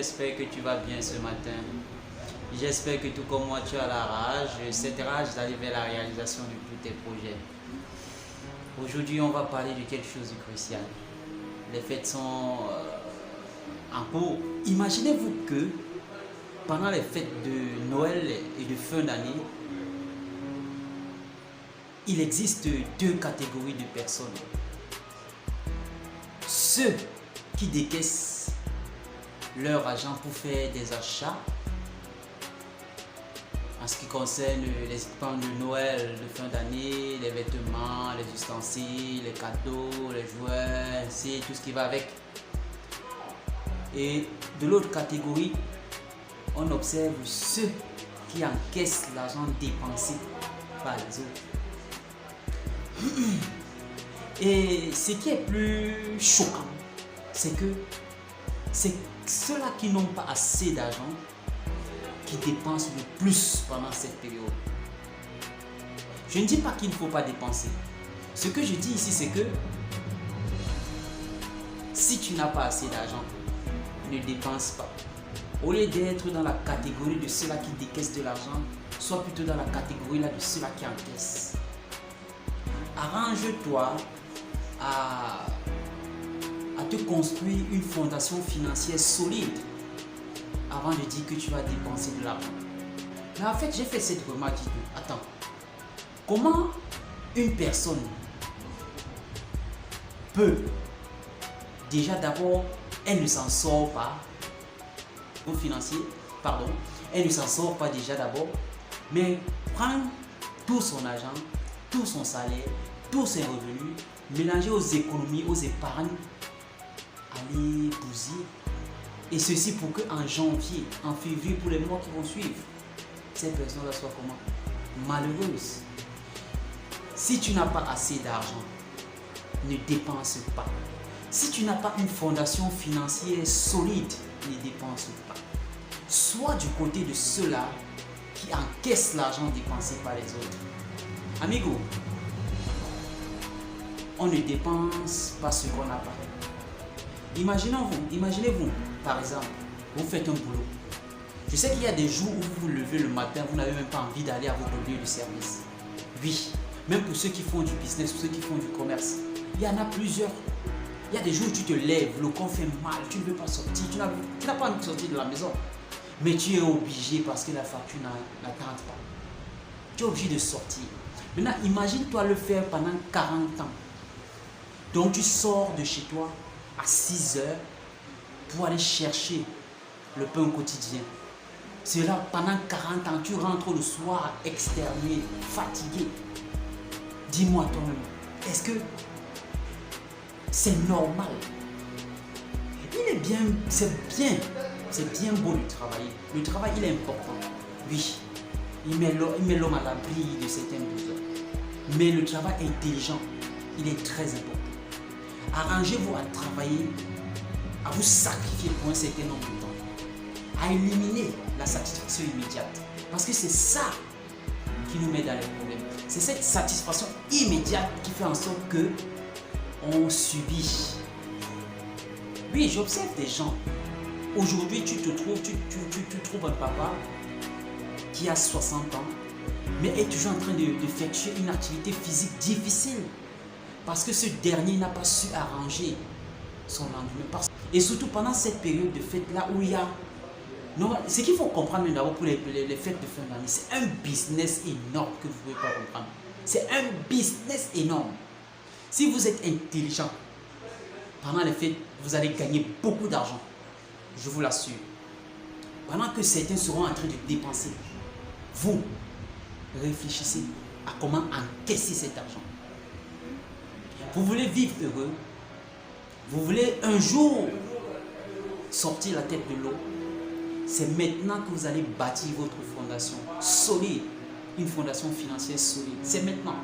j'espère que tu vas bien ce matin. J'espère que tout comme moi, tu as la rage, cette rage d'aller vers la réalisation de tous tes projets. Aujourd'hui, on va parler de quelque chose de crucial. Les fêtes sont en cours. Imaginez-vous que pendant les fêtes de Noël et de fin d'année, il existe deux catégories de personnes. Ceux qui décaissent leur argent pour faire des achats en ce qui concerne les équipements de Noël, de fin d'année, les vêtements, les ustensiles, les cadeaux, les jouets, ainsi tout ce qui va avec. Et de l'autre catégorie, on observe ceux qui encaissent l'argent dépensé par les autres. Et ce qui est plus choquant, c'est que c'est ceux-là qui n'ont pas assez d'argent qui dépensent le plus pendant cette période. Je ne dis pas qu'il ne faut pas dépenser. Ce que je dis ici, c'est que si tu n'as pas assez d'argent, ne dépense pas. Au lieu d'être dans la catégorie de ceux-là qui décaissent de l'argent, sois plutôt dans la catégorie là de ceux-là qui encaissent. Arrange-toi à te construire une fondation financière solide avant de dire que tu vas dépenser de l'argent. Mais en fait, j'ai fait cette remarque. Attends, comment une personne peut, déjà d'abord, elle ne s'en sort pas, au financier, pardon, elle ne s'en sort pas déjà d'abord, mais prendre tout son argent, tout son salaire, tous ses revenus, mélanger aux économies, aux épargnes, aller bousiller. Et ceci pour qu'en janvier, en février, pour les mois qui vont suivre, ces personnes-là soient comment? Malheureuses. Si tu n'as pas assez d'argent, ne dépense pas. Si tu n'as pas une fondation financière solide, ne dépense pas. Sois du côté de ceux-là qui encaissent l'argent dépensé par les autres. Amigo, on ne dépense pas ce qu'on n'a pas. Imaginez-vous, par exemple, vous faites un boulot. Je sais qu'il y a des jours où vous vous levez le matin, vous n'avez même pas envie d'aller à votre lieu de service. Oui, même pour ceux qui font du business, pour ceux qui font du commerce, il y en a plusieurs. Il y a des jours où tu te lèves, le corps fait mal, tu ne veux pas sortir, tu n'as pas envie de sortir de la maison. Mais tu es obligé parce que la facture n'attend pas. Tu es obligé de sortir. Maintenant, imagine-toi le faire pendant 40 ans. Donc tu sors de chez toi à 6 heures pour aller chercher le pain quotidien. C'est là, pendant 40 ans, tu rentres le soir exterminé, fatigué. Dis-moi toi-même, est-ce que c'est normal? C'est bien beau de travailler. Le travail, il est important. Oui, il met l'homme à l'abri de certains besoins. Mais le travail intelligent, il est très important. Arrangez-vous à travailler, à vous sacrifier pour un certain nombre de temps, à éliminer la satisfaction immédiate. Parce que c'est ça qui nous met dans les problèmes. C'est cette satisfaction immédiate qui fait en sorte que on subit. Oui, j'observe des gens. Aujourd'hui, tu trouves un papa qui a 60 ans, mais est toujours en train d'effectuer une activité physique difficile. Parce que ce dernier n'a pas su arranger son lendemain. Et surtout pendant cette période de fête-là où il y a... Ce qu'il faut comprendre d'abord pour les fêtes de fin d'année, c'est un business énorme que vous ne pouvez pas comprendre. C'est un business énorme. Si vous êtes intelligent, pendant les fêtes, vous allez gagner beaucoup d'argent. Je vous l'assure. Pendant que certains seront en train de dépenser, vous réfléchissez à comment encaisser cet argent. Vous voulez vivre heureux, vous voulez un jour sortir la tête de l'eau, c'est maintenant que vous allez bâtir votre fondation solide, une fondation financière solide. C'est maintenant.